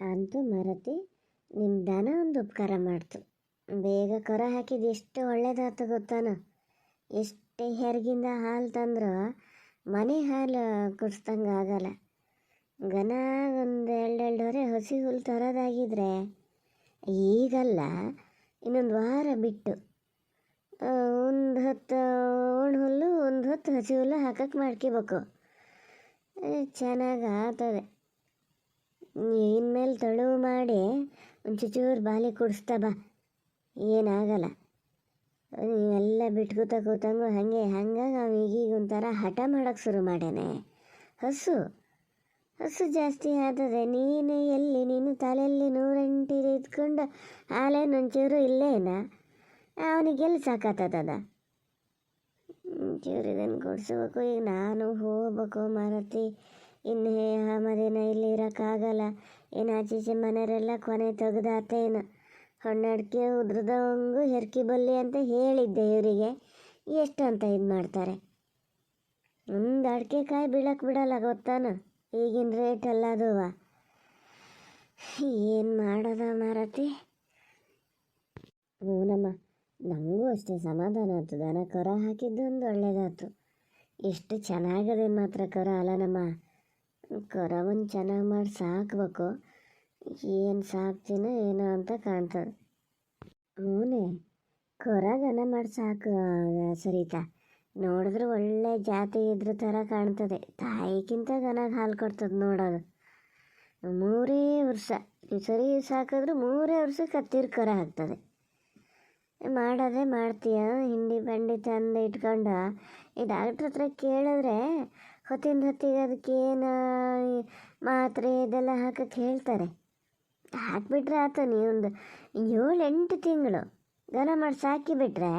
ಅಂತೂ ಮರತಿ ನಿಮ್ಮ ದನ ಒಂದು ಉಪಕಾರ ಮಾಡ್ತು. ಬೇಗ ಕರ ಹಾಕಿದ್ದು ಎಷ್ಟು ಒಳ್ಳೇದಾಯ್ತು ಗೊತ್ತಾನ. ಎಷ್ಟೇ ಹೆರಗಿಂದ ಹಾಲು ತಂದ್ರೆ ಮನೆ ಹಾಲು ಕುಡಿಸ್ದಂಗೆ ಆಗಲ್ಲ. ಗನ ಒಂದು ಎರಡೆರಡೂವರೆ ಹಸಿ ಹುಲ್ಲು ತರೋದಾಗಿದ್ರೆ ಈಗಲ್ಲ, ಇನ್ನೊಂದು ವಾರ ಬಿಟ್ಟು ಒಂದು ಹೊತ್ತು ಒಣ ಹುಲ್ಲು ಒಂದು ಹೊತ್ತು ಹಸಿ ಹುಲ್ಲು ಹಾಕಕ್ಕೆ ಮಾಡ್ಕೋಬೇಕು. ಚೆನ್ನಾಗಿ ಆಗ್ತದೆ. ಇನ್ಮೇಲೆ ತಳುವು ಮಾಡಿ ಒಂಚೂರು ಬಾಲಿ ಕುಡಿಸ್ತಾ ಬಾ, ಏನಾಗಲ್ಲ. ನೀವೆಲ್ಲ ಬಿಟ್ಕೂತ ಕೂತಂಗು ಹಂಗಾಗಿ ಅವ ಈಗೀಗ ಒಂಥರ ಹಠ ಮಾಡೋಕ್ಕೆ ಶುರು ಮಾಡ್ಯಾನೆ. ಹಸು ಜಾಸ್ತಿ ಆಗ್ತದೆ. ನೀನು ತಲೆಯಲ್ಲಿ 108 ಇದ್ಕೊಂಡು ಹಾಲೇನು ಒಂಚೂರು ಇಲ್ಲೇನ, ಅವನಿಗೆಲ್ಲಿ ಸಾಕಾಗ್ತದ. ಒಂಚೂರು ಇದನ್ನು ಕೊಡಿಸ್ಬೇಕು. ಈಗ ನಾನು ಹೋಗ್ಬೇಕು ಮರತಿ. ಇನ್ನು ಮದಿನ ಇಲ್ಲಿ ಇರೋಕ್ಕಾಗಲ್ಲ. ಏನು ಆಚೀಚೆ ಮನೆಯವರೆಲ್ಲ ಕೊನೆ ತೆಗ್ದಾತೇನು. ಹೊಣ್ಣಡಿಕೆ ಉದ್ರದಂಗೂ ಹೆರ್ಕಿ ಬಲ್ಲಿ ಅಂತ ಹೇಳಿದ್ದೆ ಇವರಿಗೆ. ಎಷ್ಟು ಅಂತ ಇದು ಮಾಡ್ತಾರೆ. ಒಂದು ಅಡಿಕೆ ಕಾಯಿ ಬೀಳಕ್ಕೆ ಬಿಡಲ್ಲ ಗೊತ್ತಾನು, ಈಗಿನ ರೇಟ್ ಎಲ್ಲದುವ. ಏನು ಮಾಡೋದ ಮಾರತಿ. ಹ್ಞೂನಮ್ಮ, ನನಗೂ ಅಷ್ಟೇ ಸಮಾಧಾನ ಆಯ್ತು. ದನ ಕರ ಹಾಕಿದ್ದು ಒಂದು ಒಳ್ಳೇದಾಯ್ತು. ಎಷ್ಟು ಚೆನ್ನಾಗದೆ ಮಾತ್ರ ಕರ ಅಲ್ಲ ನಮ್ಮ. ಕರ ಒಂದು ಚೆನ್ನಾಗಿ ಮಾಡಿ ಸಾಕಬೇಕು. ಏನು ಸಾಕ್ತೀನೋ ಏನೋ ಅಂತ ಕಾಣ್ತದೆ. ಹ್ಞೂನೇ, ಕರ ಗನ ಮಾಡಿ ಸಾಕು ಸರಿತಾ. ನೋಡಿದ್ರೆ ಒಳ್ಳೆ ಜಾತಿ ಇದ್ರ ಥರ ಕಾಣ್ತದೆ. ತಾಯಿಗಿಂತ ಗನಾಗ ಹಾಲು ಕೊಡ್ತದೆ ನೋಡೋದು. 3 ವರ್ಷ ಸರಿ ಸಾಕಿದ್ರು 3 ವರ್ಷಕ್ಕೆ ಹತ್ತಿರ ಕರ ಹಾಕ್ತದೆ. ಮಾಡೋದೇ ಮಾಡ್ತೀಯ. ಹಿಂಡಿ ಬಂಡಿ ತಂದು ಇಟ್ಕೊಂಡು ಈ ಡಾಕ್ಟ್ರ್ ಹತ್ರ ಕೇಳಿದ್ರೆ ಹೊತ್ತಿಗೆ ಅದಕ್ಕೇನು ಮಾತ್ರೆ ಇದೆಲ್ಲ ಹಾಕಕ್ಕೆ ಹೇಳ್ತಾರೆ. ಹಾಕಿಬಿಟ್ರೆ ಆತ. ನೀವೊಂದು 7-8 ತಿಂಗಳು ಗನ ಮಾಡಿ ಸಾಕಿಬಿಟ್ರೆ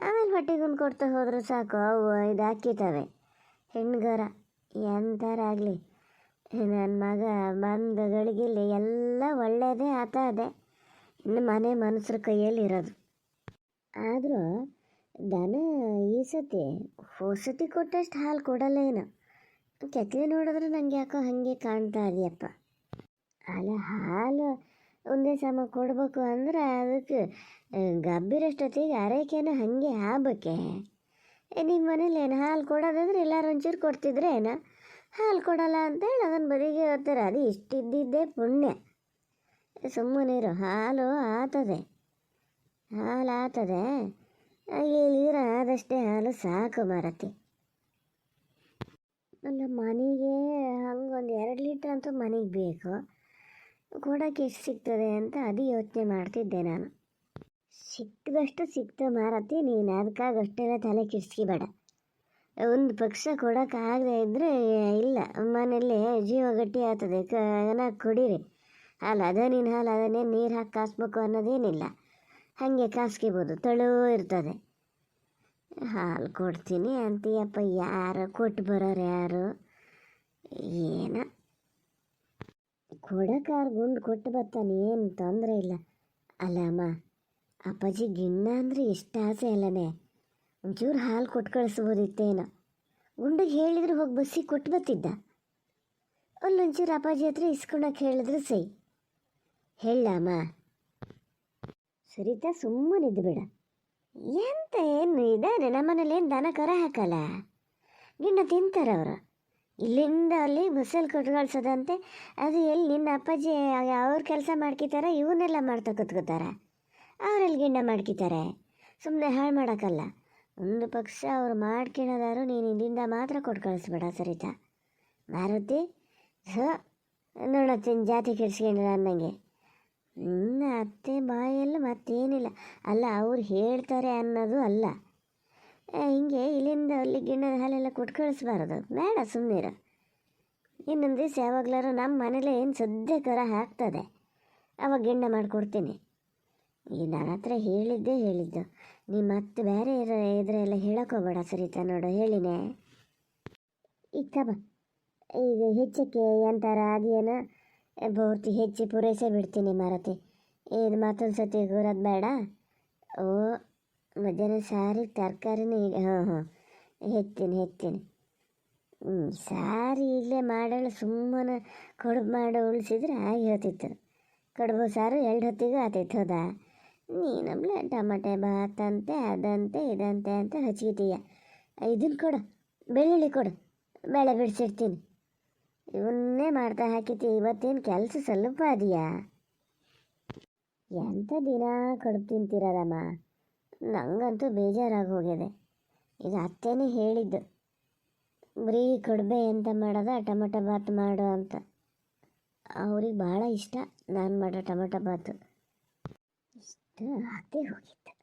ಆಮೇಲೆ ಹೊಟ್ಟೆಗೊಂದು ಕೊಡ್ತಾ ಹೋದ್ರೆ ಸಾಕು. ಅವು ಇದು ಹಾಕಿತವೆ ಹೆಣ್ಗರ. ಎಂಥರಾಗಲಿ ನನ್ನ ಮಗ ಬಂದ ಗಳಿಗೆಲ್ಲಿ ಎಲ್ಲ ಒಳ್ಳೆಯದೇ ಅದೇ. ಇನ್ನು ಮನೆ ಮನುಷ್ಯರ ಕೈಯಲ್ಲಿ ಇರೋದು. ಆದರೂ ದನ ಈ ಸತಿ ಹೋಸತಿ ಕೊಟ್ಟಷ್ಟು ಹಾಲು ಕೊಡಲ್ಲ ಏನೋ. ಕೆತ್ತಲೆ ನೋಡಿದ್ರೆ ನನಗೆ ಯಾಕೋ ಹಾಗೆ ಕಾಣ್ತಾ ಇದೆಯಪ್ಪ. ಅಲ್ಲ, ಹಾಲು ಒಂದೇ ಸಮ ಕೊಡಬೇಕು ಅಂದ್ರೆ ಅದಕ್ಕೆ ಗಬ್ಬಿರಷ್ಟೊತ್ತಿಗೆ ಆರೈಕೆನೂ ಹಾಗೆ ಆಗ್ಬೇಕೆ. ನಿಮ್ಮ ಮನೇಲಿ ಏನು ಹಾಲು ಕೊಡೋದಾದ್ರೆ ಎಲ್ಲರೂ ಒಂಚೂರು ಕೊಡ್ತಿದ್ರೆ ಏನೋ. ಹಾಲು ಕೊಡಲ್ಲ ಅಂತೇಳಿ ಅದನ್ನು ಬದಿಗೆ ಹೋಗ್ತಾರೆ. ಅದು ಇಷ್ಟಿದ್ದಿದ್ದೇ ಪುಣ್ಯ. ಸುಮ್ಮನಿರು, ಹಾಲು ಆಗ್ತದೆ. ಇಲ್ಲಿರೋ ಆದಷ್ಟೇ ಹಾಲು ಸಾಕು ಮಾರತಿ. ಅಲ್ಲ, ಮನೆಗೆ ಹಂಗೊಂದು 2 ಲೀಟ್ರ್ ಅಂತೂ ಮನೆಗೆ ಬೇಕು. ಕೊಡೋಕ್ಕೆ ಎಷ್ಟು ಸಿಗ್ತದೆ ಅಂತ ಅದು ಯೋಚನೆ ಮಾಡ್ತಿದ್ದೆ ನಾನು. ಸಿಕ್ಕಿದಷ್ಟು ಸಿಕ್ತು ಮಾರತಿ. ನೀನು ಅದಕ್ಕಾಗಷ್ಟೆಲ್ಲ ತಲೆ ಕೆಡಿಸ್ಕೋಬೇಡ. ಒಂದು ಪಕ್ಷ ಕೊಡೋಕ್ಕಾಗದೇ ಇದ್ದರೆ ಇಲ್ಲ, ಮನೆಯಲ್ಲಿ ಜೀವ ಗಟ್ಟಿ ಆಗ್ತದೆ. ಕೊಡಿರಿ ಹಾಲು. ಅದೇ ನೀನು ಹಾಲು ಅದನ್ನೇ ನೀರು ಹಾಕಿ ಕಾಸ್ಬೇಕು ಅನ್ನೋದೇನಿಲ್ಲ. ಹಾಗೆ ಕಾಸ್ಕೋಬೋದು, ತಳುವು ಇರ್ತದೆ. ಹಾಲು ಕೊಡ್ತೀನಿ ಅಂತೀಯಪ್ಪ. ಯಾರು ಕೊಟ್ಟು ಬರೋರು ಯಾರು? ಏನೋ ಕೊಡೋಕ್ಕಾರು ಗುಂಡು ಕೊಟ್ಟು ಬರ್ತಾನೆ, ಏನು ತೊಂದರೆ ಇಲ್ಲ. ಅಲ್ಲ ಅಮ್ಮ, ಅಪ್ಪಾಜಿ ಗಿಣ್ಣ ಅಂದರೆ ಎಷ್ಟು ಆಸೆ ಅಲ್ಲನೇ. ಒಂಚೂರು ಹಾಲು ಕೊಟ್ಟು ಕಳಿಸ್ಬೋದಿತ್ತೇನೋ. ಗುಂಡಿಗೆ ಹೇಳಿದ್ರೆ ಹೋಗಿ ಬಸ್ಸಿಗೆ ಕೊಟ್ಟು ಬರ್ತಿದ್ದ. ಅಲ್ಲೊಂಚೂರು ಅಪ್ಪಾಜಿ ಹತ್ರ ಇಸ್ಕೊಳಕ್ಕೆ ಹೇಳಿದ್ರೆ ಸೈ. ಹೇಳಮ್ಮ ಸರಿತಾ, ಸುಮ್ಮನಿದ್ದು ಬೇಡ. ಎಂತ ಏನು ಇದ್ದಾರೆ ನಮ್ಮನೇಲಿ. ಏನು ದನ ಕರ ಹಾಕಲ್ಲ, ಗಿಣ್ಣ ತಿಂತಾರೆ ಅವರು. ಇಲ್ಲಿಂದ ಅಲ್ಲಿ ಬಸ್ಸಲ್ಲಿ ಕೊಟ್ಟು ಕಳ್ಸೋದಂತೆ. ಅದು ಎಲ್ಲಿ ನಿನ್ನ ಅಪ್ಪಾಜಿ ಅವ್ರ ಕೆಲಸ ಮಾಡ್ಕಿತಾರೆ, ಇವನ್ನೆಲ್ಲ ಮಾಡ್ತಾ ಕೂತ್ಕೋತಾರೆ. ಅವರೆಲ್ಲಿ ಗಿಣ್ಣ ಮಾಡ್ಕಿತಾರೆ. ಸುಮ್ಮನೆ ಹಾಳು ಮಾಡೋಕ್ಕಲ್ಲ. ಒಂದು ಪಕ್ಷ ಅವ್ರು ಮಾಡ್ಕೊಳ್ಳೋದಾರು ನೀನು ಇಲ್ಲಿಂದ ಮಾತ್ರ ಕೊಟ್ಟು ಕಳಿಸ್ಬೇಡ ಸರಿತಾ. ಮಾರುತಿ ನೋಡತ್ತೀನಿ ಜಾತಿ ಕೆಡ್ಸ್ಕೊಂಡ್ರ ಅನ್ನಂಗೆ. ನಿನ್ನ ಅತ್ತೆ ಬಾಯಲ್ಲ ಮತ್ತೇನಿಲ್ಲ. ಅಲ್ಲ, ಅವ್ರು ಹೇಳ್ತಾರೆ ಅನ್ನೋದು ಅಲ್ಲ. ಹಿಂಗೆ ಇಲ್ಲಿಂದ ಅಲ್ಲಿ ಗಿಣ್ಣದ ಹಾಲೆಲ್ಲ ಕೊಟ್ಟು ಕಳಿಸ್ಬಾರ್ದು. ಬೇಡ, ಸುಮ್ಮನಿರು. ಇನ್ನೊಂದು ದಿವಸ ಯಾವಾಗಲಾರು ನಮ್ಮ ಮನೇಲಿ ಏನು ಸದ್ಯ ಕರ ಹಾಕ್ತದೆ, ಅವಾಗ ಗಿಣ್ಣ ಮಾಡಿಕೊಡ್ತೀನಿ. ಈ ನನ್ನ ಹತ್ರ ಹೇಳಿದ್ದು. ನೀ ಮತ್ತೆ ಬೇರೆ ಇದ್ರೆಲ್ಲ ಹೇಳೋಕ್ಕೋಗ್ಬೇಡ ಸರಿತಾ. ನೋಡು ಹೇಳಿನೇ. ಈಗ ಬಾ, ಈಗ ಹೆಚ್ಚಕ್ಕೆ ಎಂತಾರ ಅದೇನೋ ಪೂರ್ತಿ ಹೆಚ್ಚಿ ಪೂರೈಸೇ ಬಿಡ್ತೀನಿ ಮಾರತಿ. ಇದು ಮತ್ತೊಂದು ಸತಿ ಕೂರೋದು ಬೇಡ. ಓ, ಮಧ್ಯಾಹ್ನ ಸಾರಿಗೆ ತರಕಾರಿನೇ ಈಗ. ಹೆಚ್ಚಿನಿ. ಸಾರು ಈಗಲೇ ಮಾಡಲು ಸುಮ್ಮನೆ ಕಡುಬು ಮಾಡಿ ಉಳಿಸಿದ್ರೆ ಆಗಿ ಹೇಳ್ತಿತ್ತು. ಕಡುಬು ಸಾರು 2 ಹೊತ್ತಿಗೂ ಆತೈತೆ ಹೌದಾ? ನೀನಮ್ಲೆ ಟಮಾಟೆ ಬಾತಂತೆ ಅದಂತೆ ಇದಂತೆ ಅಂತ ಹಚ್ಚಿತೀಯ. ಇದನ್ನು ಕೊಡು, ಬೆಳ್ಳುಳ್ಳಿ ಕೊಡು, ಬೇಳೆ ಬಿಡಿಸಿಡ್ತೀನಿ. ಇವನ್ನೇ ಮಾಡ್ತಾ ಹಾಕಿತಿ. ಇವತ್ತೇನು ಕೆಲಸ ಸ್ವಲ್ಪ ಅದೆಯಾ? ಎಂಥ ದಿನ ಕಡುಬು ತಿಂತೀರದಮ್ಮ, ನನಗಂತೂ ಬೇಜಾರಾಗಿ ಹೋಗಿದೆ. ಈಗ ಅತ್ತೇನೆ ಹೇಳಿದ್ದು ಬರೀ ಕಡುಬೆ ಎಂತ ಮಾಡೋದ ಟೊಮೊಟೊ ಬಾತ್ ಮಾಡು ಅಂತ. ಅವ್ರಿಗೆ ಭಾಳ ಇಷ್ಟ ನಾನು ಮಾಡೋ ಟೊಮೊಟೊ ಬಾತು. ಇಷ್ಟು ಅದೇ ಹೋಗಿತ್ತು.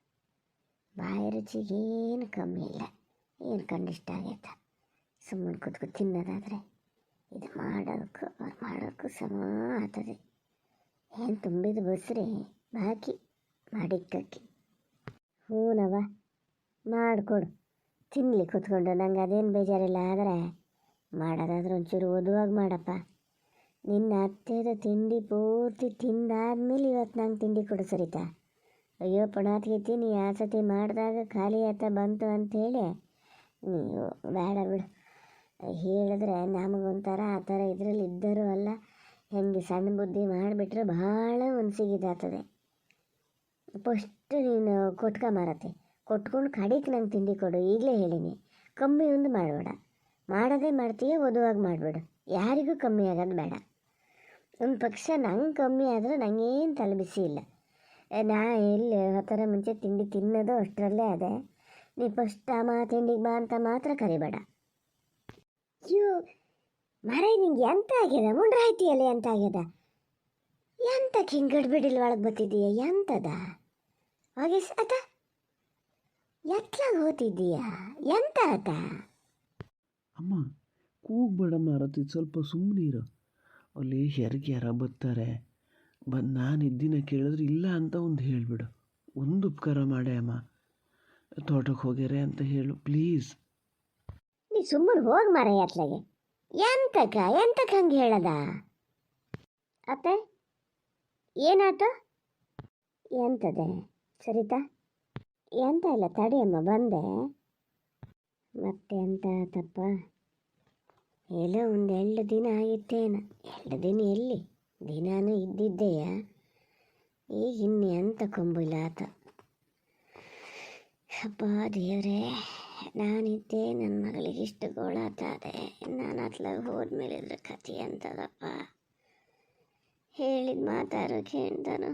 ಬಾಯಿ ರುಚಿಗೇನು ಕಮ್ಮಿ ಇಲ್ಲ. ಏನು ಕಂಡಿಷ್ಟ ಆಗೈತೆ. ಸುಮ್ಮನೆ ಕೂತ್ಕೊಂಡು ತಿನ್ನೋದಾದರೆ ಇದು ಮಾಡೋದಕ್ಕೂ ಸಮ ಆಗ್ತದೆ. ಏನು ತುಂಬಿದ ಬಸ್ರಿ ಬಾಕಿ ಮಾಡಿಕ್ಕಿ. ಹೂನವ ಮಾಡಿಕೊಡು, ತಿನ್ನಲಿ ಕೂತ್ಕೊಂಡು. ನಂಗೆ ಅದೇನು ಬೇಜಾರಿಲ್ಲ. ಆದರೆ ಮಾಡೋದಾದ್ರೆ ಒಂಚೂರು ಓದುವಾಗ ಮಾಡಪ್ಪ. ನಿನ್ನ ಅತ್ತೆದ ತಿಂಡಿ ಪೂರ್ತಿ ತಿಂದಾದ್ಮೇಲೆ ಇವತ್ತು ನಂಗೆ ತಿಂಡಿ ಕೊಡು ಸರಿತಾ? ಅಯ್ಯೋ ಪುಣಾತ್ಗೈತಿ, ನೀ ಆ ಸತಿ ಮಾಡಿದಾಗ ಖಾಲಿ ಆತ ಬಂತು ಅಂಥೇಳಿ ನೀವು ಬೇಡ ಬಿಡು. ಹೇಳಿದ್ರೆ ನಮಗೊಂಥರ ಆ ಥರ ಇದರಲ್ಲಿ ಇದ್ದರೂ ಅಲ್ಲ. ಹೆಂಗೆ ಸಣ್ಣ ಬುದ್ಧಿ ಮಾಡಿಬಿಟ್ರೆ ಭಾಳ ಮನಸ್ಸಿಗಿದಾಗ್ತದೆ. ಫಸ್ಟ್ ನೀನು ಮಾರತ್ತೆ ಕೊಟ್ಕೊಂಡು ಕಡೆಗೆ ನಂಗೆ ತಿಂಡಿ ಕೊಡು. ಈಗಲೇ ಹೇಳಿನಿ, ಕಮ್ಮಿ ಒಂದು ಮಾಡಬೇಡ. ಮಾಡೋದೇ ಮಾಡ್ತೀಯ, ಓದುವಾಗ ಮಾಡಿಬಿಡು. ಯಾರಿಗೂ ಕಮ್ಮಿ ಆಗೋದು ಬೇಡ. ಒಂದು ಪಕ್ಷ ನಂಗೆ ಕಮ್ಮಿ ಆದರೆ ನನಗೇನು ತಲೆಬಿಸಿ ಇಲ್ಲ. ನಾ ಎಲ್ಲಿ ಹೊತ್ತರ ಮುಂಚೆ ತಿಂಡಿ ತಿನ್ನೋದು ಅಷ್ಟರಲ್ಲೇ ಅದೇ. ನೀ ಫಸ್ಟ್ ತಿಂಡಿಗೆ ಬಾ ಅಂತ ಮಾತ್ರ ಕರಿಬೇಡ. ಅಯ್ಯೋ ಮರೈ, ನಿಂಗೆ ಎಂತ ಆಗ್ಯದ? ಮುಂಡ್ರಾಯ್ತಿಯಲ್ಲಿ ಎಂತ ಆಗ್ಯದ? ಎಂತಕ್ಕೆ ಹಿಂಗೆ ಗಡ್ಬಿಡಿಲ್ ಒಳಗೆ ಬತ್ತಿದ್ದೀಯ? ಎಂತದ ಹಾಗೆ ಆತ? ಎತ್ಲಾಗ ಹೋತಿದ್ದೀಯ? ಎಂತ ಆತ? ಅಮ್ಮ ಕೂಗ್ಬೇಡಮ್ಮ ರತಿ, ಸ್ವಲ್ಪ ಸುಮ್ಮನೆ ಇರು. ಅಲ್ಲಿ ಹೆರಿಗೆ ಯಾರ ಬರ್ತಾರೆ, ಬಂದು ನಾನು ಇದ್ದಿನ ಕೇಳಿದ್ರೆ ಇಲ್ಲ ಅಂತ ಒಂದು ಹೇಳಿಬಿಡು. ಒಂದು ಉಪಕಾರ ಮಾಡೇ ಅಮ್ಮ, ತೋಟಕ್ಕೆ ಹೋಗ್ಯಾರೆ ಅಂತ ಹೇಳು ಪ್ಲೀಸ್. ನೀ ಸುಮ್ಮನೆ ಹೋಗಿ ಮಾರ ಎತ್ಲಾಗೆ. ಎಂತಕ್ಕೆ ಹಂಗೆ ಹೇಳದ? ಅತ್ತೆ ಏನಾತ? ಎಂತದೆ ಸರಿತಾ? ಎಂತ ಇಲ್ಲ ತಡಿಯಮ್ಮ, ಬಂದೆ. ಮತ್ತೆ ಎಂತ ಆತಪ್ಪ? ಎಲ್ಲೋ ಒಂದು 2 ದಿನ ಆಗಿತ್ತೇನು. 2 ದಿನ ಎಲ್ಲಿ, ದಿನಾನು ಇದ್ದಿದ್ದೆಯ. ಈಗ ಇನ್ನು ಎಂತ ಕೊಂಬಿಲ್ಲ ಆತ. ಅಪ್ಪ ದೇವರೇ, ನಾನಿದ್ದೆ ನನ್ನ ಮಗಳಿಗೆ ಇಷ್ಟು ಗೋಳಾತಾದೆ. ನಾನು ಅತ್ಲಾಗ ಹೋದ್ಮೇಲೆ ಇದ್ರ ಕಥೆ ಅಂತದಪ್ಪ. ಹೇಳಿದ ಮಾತಾರೋ ಕೇಳ್ತಾನು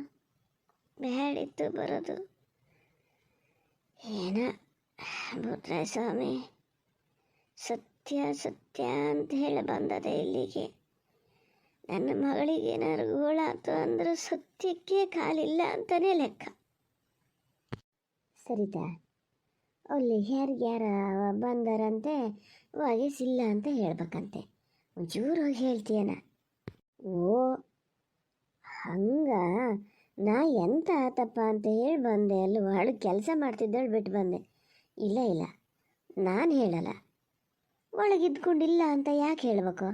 ಬೇಡಿತ್ತು ಬರೋದು. ಏನ ಬುಟ್ರೆ ಸ್ವಾಮಿ, ಸತ್ಯ ಸತ್ಯ ಅಂತ ಹೇಳಿ ಬಂದದೆ ಇಲ್ಲಿಗೆ. ನನ್ನ ಮಗಳಿಗೆ ಏನಾರು ಗೋಳಾತು ಅಂದ್ರೆ ಸತ್ಯಕ್ಕೆ ಕಾಲಿಲ್ಲ ಅಂತಲೇ ಲೆಕ್ಕ. ಸರಿತಾ? ಅಲ್ಲಿ ಯಾರ ಬಂದರಂತೆ, ವಯಸ್ಸಿಲ್ಲ ಅಂತ ಹೇಳ್ಬೇಕಂತೆ. ಒಂಚೂರು ಹೋಗಿ ಹೇಳ್ತೀಯನ? ಓ ಹಂಗ? ನಾ ಎಂತ ಆತಪ್ಪ ಅಂತ ಹೇಳಿ ಬಂದೆ. ಅಲ್ಲಿ ಒಳಗೆ ಕೆಲಸ ಮಾಡ್ತಿದ್ದಳು ಬಿಟ್ಟು ಬಂದೆ. ಇಲ್ಲ ನಾನು ಹೇಳಲ್ಲ. ಒಳಗಿದ್ಕೊಂಡಿಲ್ಲ ಅಂತ ಯಾಕೆ ಹೇಳಬೇಕು?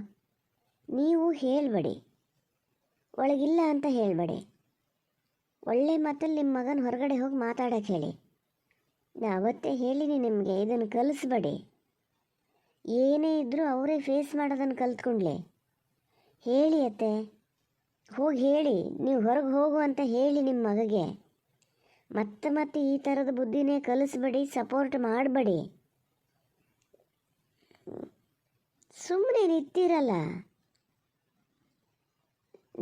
ನೀವು ಹೇಳಬೇಡಿ, ಒಳಗಿಲ್ಲ ಅಂತ ಹೇಳಬೇಡಿ. ಒಳ್ಳೆ ಮಾತಲ್ಲಿ ನಿಮ್ಮ ಮಗನ ಹೊರಗಡೆ ಹೋಗಿ ಮಾತಾಡೋಕ್ಕೆ ಹೇಳಿ. ನಾ ಅವತ್ತೇ ಹೇಳಿನಿ ನಿಮಗೆ, ಇದನ್ನು ಕಲಿಸ್ಬೇಡಿ. ಏನೇ ಇದ್ದರೂ ಅವರೇ ಫೇಸ್ ಮಾಡೋದನ್ನು ಕಲ್ತ್ಕೊಂಡ್ಲಿ. ಹೇಳಿ ಅತ್ತೆ, ಹೋಗಿ ಹೇಳಿ. ನೀವು ಹೊರಗೆ ಹೋಗು ಅಂತ ಹೇಳಿ ನಿಮ್ಮ ಮಗಗೆ. ಮತ್ತೆ ಈ ಥರದ ಬುದ್ಧಿನೇ ಕಲಿಸ್ಬೇಡಿ, ಸಪೋರ್ಟ್ ಮಾಡಬೇಡಿ. ಸುಮ್ಮನೆ ನಿಂತಿರಲ್ಲ.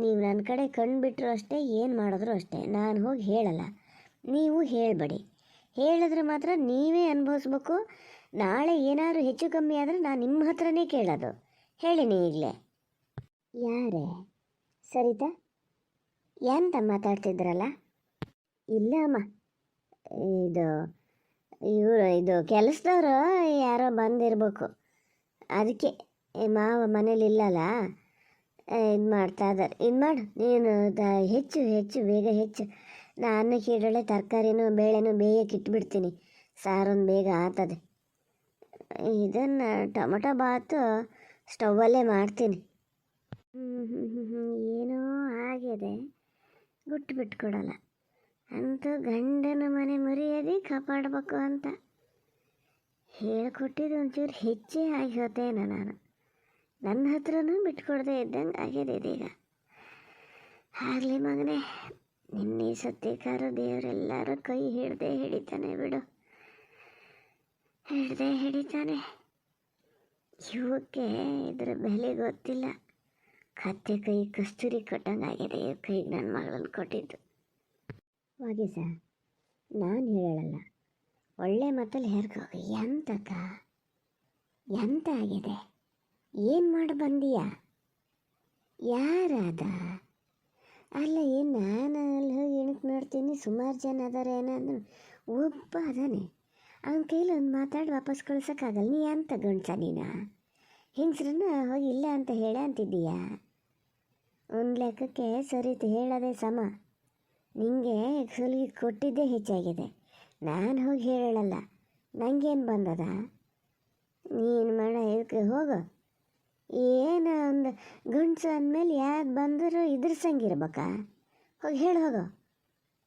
ನೀವು ನನ್ನ ಕಡೆ ಕಣ್ಬಿಟ್ರು ಅಷ್ಟೇ, ಏನು ಮಾಡಿದ್ರು ಅಷ್ಟೇ. ನಾನು ಹೋಗಿ ಹೇಳಲ್ಲ, ನೀವು ಹೇಳಬೇಡಿ. ಹೇಳಿದ್ರೆ ಮಾತ್ರ ನೀವೇ ಅನುಭವಿಸ್ಬೇಕು. ನಾಳೆ ಏನಾದ್ರು ಹೆಚ್ಚು ಕಮ್ಮಿ ಆದರೆ ನಾನು ನಿಮ್ಮ ಹತ್ರನೇ ಕೇಳೋದು. ಹೇಳಿನಿ ಈಗಲೇ. ಯಾರೇ ಸರಿತಾ? ಎಂತ ಮಾತಾಡ್ತಿದ್ರಲ್ಲ? ಇಲ್ಲ ಅಮ್ಮ, ಇದು ಕೆಲಸದವರು ಯಾರೋ ಬಂದಿರಬೇಕು. ಅದಕ್ಕೆ ಮಾವ ಮನೇಲಿ ಇಲ್ಲಲ್ಲ, ಇದು ಮಾಡ್ತಾ ಇದ್ದಾರೆ. ಇದು ಮಾಡು ನೀನು, ಹೆಚ್ಚು ಬೇಗ ಹೆಚ್ಚು. ನಾ ಅನ್ನಕ್ಕೆ ಇಡಳೆ ತರಕಾರಿನೂ ಬೇಳೆನೂ ಬೇಯಕ್ಕೆ ಇಟ್ಬಿಡ್ತೀನಿ. ಸಾರೊಂದು ಬೇಗ ಆಗ್ತದೆ. ಇದನ್ನು ಟೊಮೊಟೊ ಬಾತು ಸ್ಟೌವಲ್ಲೇ ಮಾಡ್ತೀನಿ. ಏನೋ ಆಗಿದೆ, ಗುಟ್ಟು ಬಿಟ್ಕೊಡಲ್ಲ. ಅಂತೂ ಗಂಡನ ಮನೆ ಮರ್ಯಾದೆ ಕಾಪಾಡಬೇಕು ಅಂತ ಹೇಳ್ಕೊಟ್ಟಿದ್ದು ಒಂಚೂರು ಹೆಚ್ಚೇ ಆಗಿರ್ತೇನೆ ನಾನು. ನನ್ನ ಹತ್ರನೂ ಬಿಟ್ಕೊಡದೆ ಇದ್ದಂಗೆ ಆಗಿದೆ ಇದೀಗ. ಆಗಲಿ ಮಗನೇ, ನಿನ್ನೆ ಸತ್ಯಕಾರ ದೇವರೆಲ್ಲರ ಕೈ ಹಿಡ್ದೇ ಹಿಡಿತಾನೆ ಬಿಡು, ಹಿಡ್ದೇ ಹಿಡಿತಾನೆ. ಇವಕ್ಕೆ ಇದರ ಬೆಲೆ ಗೊತ್ತಿಲ್ಲ. ಕತ್ತೆ ಕೈ ಕಸ್ತೂರಿ ಕೊಟ್ಟಂಗಾಗಿದೆ ಇವ್ ಕೈಗೆ ನನ್ನ ಮಗಳನ್ನು ಕೊಟ್ಟಿದ್ದು. ವಾಗೀಸ, ನಾನು ಹೇಳಲ್ಲ, ಒಳ್ಳೆ ಮಾತಲ್ಲಿ ಹೇರ್ಕೋ. ಎಂತಕ್ಕ, ಎಂತ ಆಗಿದೆ? ಏನು ಮಾಡಿ ಬಂದೀಯಾ? ಯಾರಾದ? ಅಲ್ಲ, ಏನು ನಾನು ಅಲ್ಲಿ ಹೋಗಿ ಇಣಕ್ಕೆ ನೋಡ್ತೀನಿ, ಸುಮಾರು ಜನ ಅದಾರೆ ಏನೋ ಅಂದ್ರೆ ಒಬ್ಬ ಅದಾನೆ. ಅವನ ಕೈಲಿ ಒಂದು ಮಾತಾಡಿ ವಾಪಸ್ ಕಳ್ಸೋಕ್ಕಾಗಲ್ಲ. ನೀ ಎಂತ ಗಂಡ್ಸ ನೀನು? ಹಿಂಗ್ಸ್ರನ್ನ ಹೋಗಿ ಇಲ್ಲ ಅಂತ ಹೇಳೇ ಅಂತಿದ್ದೀಯಾ? ಒಂದು ಲೆಕ್ಕಕ್ಕೆ ಸರಿತು ಹೇಳೋದೇ ಸಮ. ನಿಂಗೆ ಸುಲಿಗೆ ಕೊಟ್ಟಿದ್ದೇ ಹೆಚ್ಚಾಗಿದೆ. ನಾನು ಹೋಗಿ ಹೇಳಲ್ಲ, ನನಗೇನು ಬಂದದ? ನೀನು ಮಾಡ ಇದಕ್ಕೆ ಹೋಗು. ಏನು ಒಂದು ಗಂಡ್ಸು ಅಂದಮೇಲೆ ಯಾರು ಬಂದರೂ ಇದ್ರಸಂಗಿರ್ಬೇಕಾ? ಹೋಗಿ ಹೇಳು, ಹೋಗು.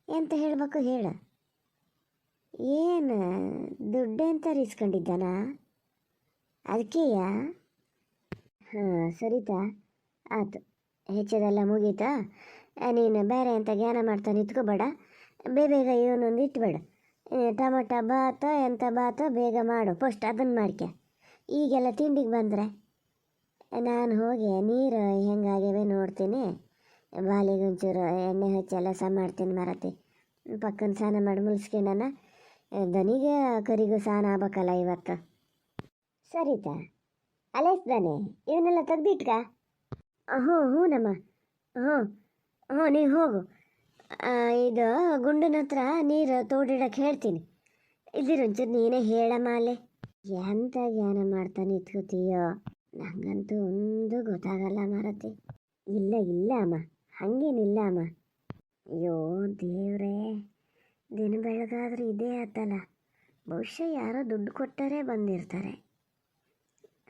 ಎಂತ ಹೇಳಬೇಕು ಹೇಳು. ಏನು ದುಡ್ಡೆಂತ ಇಸ್ಕೊಂಡಿದ್ದಾನ? ಅದಕ್ಕೆಯ? ಹಾಂ, ಸರಿತಾ, ಆಯ್ತು. ಹೆಚ್ಚದೆಲ್ಲ ಮುಗೀತಾ? ನೀನು ಬೇರೆ ಅಂತ ಜ್ಞಾನ ಮಾಡ್ತಾ ನಿಂತ್ಕೋಬೇಡ. ಬೇಗ ಇವನೊಂದು ಇಟ್ಬೇಡ. ಟೊಮಟೊ ಬಾತ ಎಂಥ ಬಾತ ಬೇಗ ಮಾಡು. ಫಸ್ಟ್ ಅದನ್ನು ಮಾಡ್ಕೆ. ಈಗೆಲ್ಲ ತಿಂಡಿಗೆ ಬಂದರೆ ನಾನು ಹೋಗಿ ನೀರು ಹೆಂಗಾಗ್ಯವೆ ನೋಡ್ತೀನಿ. ಬಾಲಿಗೆ ಒಂಚೂರು ಎಣ್ಣೆ ಹಚ್ಚಿ ಎಲ್ಲ ಸಹ ಮಾಡ್ತೀನಿ ಮರತಿ. ಪಕ್ಕನ ಸ್ನಾನ ಮಾಡಿ ಮುಲ್ಸ್ಕೊಂಡನ. ದನಿಗೆ ಕರಿಗೂ ಸ್ನಾನ ಆಗ್ಬೇಕಲ್ಲ ಇವತ್ತು. ಸರಿತಾ, ಅಲೇಸ್ದಾನೆ ಇವನ್ನೆಲ್ಲ ತೆಗ್ದಿಟ್ಕ. ಹ್ಞೂ ಹ್ಞೂನಮ್ಮ. ಹ್ಞೂ ಹ್ಞೂ, ನೀವು ಹೋಗು. ಇದು ಗುಂಡನ ಹತ್ರ ನೀರು ತೋಡಿಡಕ್ಕೆ ಹೇಳ್ತೀನಿ. ಇದಿರೊಂಚೂರು ನೀನೇ ಹೇಳಮ್ಮ ಅಲ್ಲೇ. ಎಂತ ಜ್ಞಾನ ಮಾಡ್ತಾ ನಿಂತ್ಕೋತೀಯೋ? ನನಗಂತೂ ಒಂದು ಗೊತ್ತಾಗಲ್ಲ ಮಾರತಿ. ಇಲ್ಲ ಇಲ್ಲ ಅಮ್ಮ, ಹಾಗೇನಿಲ್ಲ ಅಮ್ಮ. ಅಯ್ಯೋ ದೇವ್ರೇ, ದಿನ ಬೆಳಗಾದ್ರೆ ಇದೇ ಆತಲ್ಲ. ಬಹುಶಃ ಯಾರೋ ದುಡ್ಡು ಕೊಟ್ಟರೆ ಬಂದಿರ್ತಾರೆ.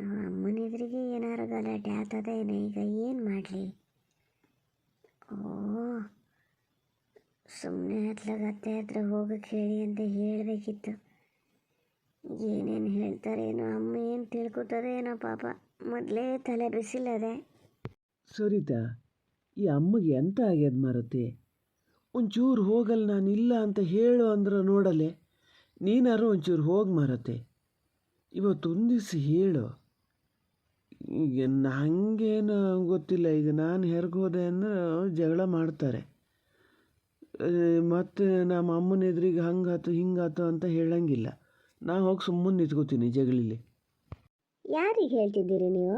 ಅಮ್ಮನೆದ್ರಿಗೆ ಏನಾರು ಗಲಾಟೆ ಆಗ್ತದೇನೆ. ಈಗ ಏನು ಮಾಡಲಿ? ಓ, ಸುಮ್ಮನೆ ಹತ್ಲಾಗತ್ತೆ ಹತ್ರ ಹೋಗಕ್ಕೆ ಹೇಳಿ ಅಂತ ಹೇಳಬೇಕಿತ್ತು. ಏನೇನು ಹೇಳ್ತಾರೇನೋ, ಅಮ್ಮ ಏನು ತಿಳ್ಕೊತದೇನೋ ಪಾಪ. ಮೊದಲೇ ತಲೆ ಬಿಸಿಲದೆ. ಸರಿತಾ, ಈ ಅಮ್ಮಗೆ ಎಂತ ಆಗ್ಯದ ಮಾರತಿ? ಒಂಚೂರು ಹೋಗಲ್ಲ, ನಾನು ಇಲ್ಲ ಅಂತ ಹೇಳು ಅಂದ್ರೆ ನೋಡಲೆ. ನೀನಾರು ಒಂಚೂರು ಹೋಗಿ ಮಾರತಿ. ಇವತ್ತೊಂದು ದಿವಸ ಹೇಳು. ಈಗ ನನಗೇನು ಗೊತ್ತಿಲ್ಲ. ಈಗ ನಾನು ಹೆರ್ಗೋದೆ ಅಂದ್ರೆ ಜಗಳ ಮಾಡ್ತಾರೆ. ಮತ್ತು ನಮ್ಮ ಅಮ್ಮನ ಎದುರಿಗೆ ಹಂಗಾತು ಹಿಂಗಾತು ಅಂತ ಹೇಳಂಗಿಲ್ಲ. ನಾ ಹೋಗಿ ಸುಮ್ಮನೆ ನಿಂತ್ಕೋತೀನಿ ಜಗಳಿಲಿ. ಯಾರಿಗೆ ಹೇಳ್ತಿದ್ದೀರಿ ನೀವು?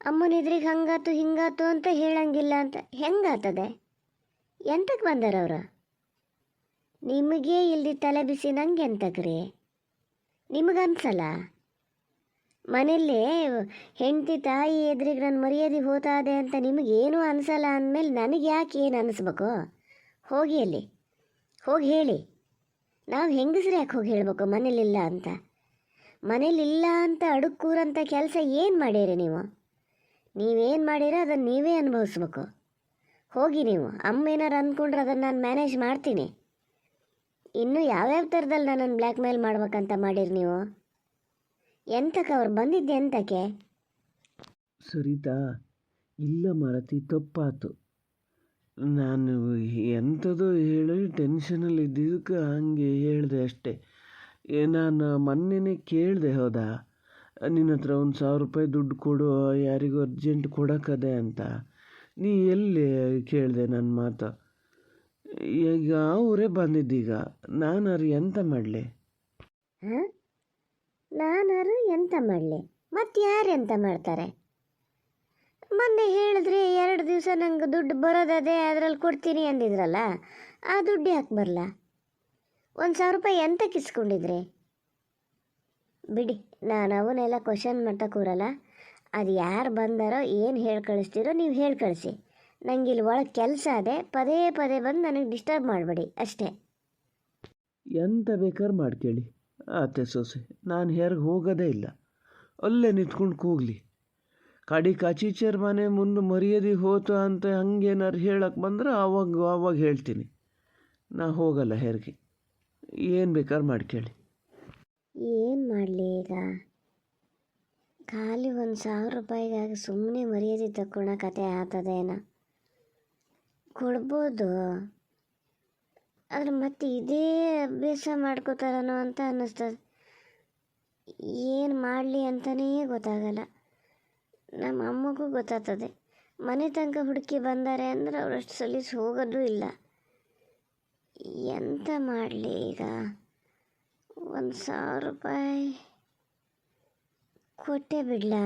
ಅಮ್ಮನ ಎದುರಿಗೆ ಹಂಗಾತು ಹಿಂಗಾತು ಅಂತ ಹೇಳಂಗಿಲ್ಲ ಅಂತ ಹೆಂಗಾತದೆ? ಎಂತಕ್ಕೆ ಬಂದಾರವ್ರು? ನಿಮಗೇ ಇಲ್ದಿ ತಲೆ ಬಿಸಿ ನಂಗೆ ಎಂತಕ್ರಿ? ನಿಮಗನ್ಸಲ್ಲ? ಮನೆಯಲ್ಲಿ ಹೆಂಡತಿ ತಾಯಿ ಎದುರಿಗೆ ನನ್ನ ಮರ್ಯಾದೆ ಹೋತಾದೆ ಅಂತ ನಿಮಗೇನೂ ಅನಿಸಲ್ಲ ಅಂದಮೇಲೆ ನನಗೆ ಯಾಕೆ ಏನು ಅನ್ನಿಸ್ಬೇಕು? ಹೋಗಿ ಅಲ್ಲಿ ಹೋಗಿ ಹೇಳಿ. ನಾವು ಹೆಂಗಸ್ರು ಯಾಕೆ ಹೋಗಿ ಹೇಳಬೇಕು ಮನೇಲಿಲ್ಲ ಅಂತ? ಮನೇಲಿಲ್ಲ ಅಂತ ಅಡುಕ್ಕೂರಂಥ ಕೆಲಸ ಏನು ಮಾಡೀರಿ ನೀವು? ನೀವೇನು ಮಾಡೀರೋ ಅದನ್ನು ನೀವೇ ಅನುಭವಿಸ್ಬೇಕು. ಹೋಗಿ ನೀವು. ಅಮ್ಮ ಏನಾರು ಅಂದ್ಕೊಂಡ್ರೆ ಅದನ್ನು ನಾನು ಮ್ಯಾನೇಜ್ ಮಾಡ್ತೀನಿ. ಇನ್ನೂ ಯಾವ್ಯಾವ ಥರದಲ್ಲಿ ನನ್ನನ್ನು ಬ್ಲ್ಯಾಕ್ ಮೇಲ್ ಮಾಡ್ಬೇಕಂತ ಮಾಡೀರಿ ನೀವು? ಎಂತಕ್ಕೆ ಅವ್ರು ಬಂದಿದ್ದೆ ಎಂತಕ್ಕೆ? ಸರಿತಾ, ಇಲ್ಲ ಮಾರತಿ, ತಪ್ಪಾತು. ನಾನು ಎಂಥದ್ದು ಹೇಳಿ ಟೆನ್ಷನಲ್ಲಿ ಇದ್ದಿದ್ದಕ್ಕೆ ಹಂಗೆ ಹೇಳಿದೆ ಅಷ್ಟೇ. ನಾನು ಮೊನ್ನೆನೇ ಕೇಳಿದೆ, ಹೌದಾ, ನಿನ್ನ ಹತ್ರ ಒಂದು 1000 ರೂಪಾಯಿ ದುಡ್ಡು ಕೊಡು, ಯಾರಿಗೂ ಅರ್ಜೆಂಟ್ ಕೊಡೋಕ್ಕದೆ ಅಂತ. ನೀ ಎಲ್ಲಿ ಕೇಳಿದೆ ನನ್ನ ಮಾತು? ಈಗ ಅವರೇ ಬಂದಿದ್ದೀಗ. ನಾನಾರು ಎಂತ ಮಾಡಲಿ? ಹಾಂ, ನಾನಾರು ಎಂತ ಮಾಡಲಿ? ಮತ್ತು ಯಾರು ಎಂತ ಮಾಡ್ತಾರೆ? ಮೊನ್ನೆ ಹೇಳಿದ್ರೆ 2 ದಿವಸ ನಂಗೆ ದುಡ್ಡು ಬರೋದದೇ, ಅದರಲ್ಲಿ ಕೊಡ್ತೀನಿ ಅಂದಿದ್ರಲ್ಲ. ಆ ದುಡ್ಡು ಯಾಕೆ ಬರಲ್ಲ? 1000 ರೂಪಾಯಿ ಎಂತಕ್ಕೆ ಇಸ್ಕೊಂಡಿದ್ರಿ? ಬಿಡಿ, ನಾನು ಅವನ್ನೆಲ್ಲ ಕ್ವಶನ್ ಮಾಡ್ತಾ ಕೂರಲ್ಲ. ಅದು ಯಾರು ಬಂದಾರೋ ಏನು ಹೇಳಿ ಕಳಿಸ್ತೀರೋ ನೀವು ಹೇಳಿ ಕಳಿಸಿ. ನಂಗೆ ಇಲ್ಲಿ ಒಳಗೆ ಕೆಲಸ ಅದೇ. ಪದೇ ಪದೇ ಬಂದು ನನಗೆ ಡಿಸ್ಟರ್ಬ್ ಮಾಡಬೇಡಿ ಅಷ್ಟೇ. ಎಂತ ಬೇಕಾದ್ರೆ ಮಾಡ್ಕೇಳಿ ಆತೆ ಸೊಸೆ. ನಾನು ಹೆರ್ಗೆ ಹೋಗೋದೇ ಇಲ್ಲ. ಅಲ್ಲೇ ನಿಂತ್ಕೊಂಡು ಕೂಗಲಿ. ಕಡಿ ಕಾಚೀಚರ್ ಮನೆ ಮುಂದೆ ಮರ್ಯಾದೆ ಹೋತು ಅಂತ ಹಂಗೇನಾರು ಹೇಳಕ್ಕೆ ಬಂದ್ರೆ ಆವಾಗ ಹೇಳ್ತೀನಿ. ನಾ ಹೋಗಲ್ಲ ಹೆರ್ಗೆ. ಏನು ಬೇಕಾದ್ರೆ ಮಾಡ್ಕೇಳಿ. ಏನು ಮಾಡಲಿ ಈಗ? ಖಾಲಿ 1,000 ರೂಪಾಯಿಗಾಗಿ ಸುಮ್ಮನೆ ಮರ್ಯಾದೆ ತಕ್ಕೊಳ ಕತೆ ಆಗ್ತದೇನ? ಕೊಡ್ಬೋದು, ಆದ್ರೆ ಮತ್ತೆ ಇದೇ ಅಭ್ಯಾಸ ಮಾಡ್ಕೋತಾರನೋ ಅಂತ ಅನ್ನಿಸ್ತದೆ. ಏನು ಮಾಡಲಿ ಅಂತಲೇ ಗೊತ್ತಾಗಲ್ಲ. ನಮ್ಮ ಅಮ್ಮಗೂ ಗೊತ್ತಾಗ್ತದೆ. ಮನೆ ತನಕ ಹುಡುಕಿ ಬಂದಾರೆ ಅಂದ್ರೆ ಅವರಷ್ಟು ಸಲೀಸ್ ಹೋಗೋದು ಇಲ್ಲ. ಎಂತ ಮಾಡಲಿ ಈಗ? 1,000 ರೂಪಾಯಿ ಕೊಟ್ಟೇ ಬಿಡ್ಲಾ?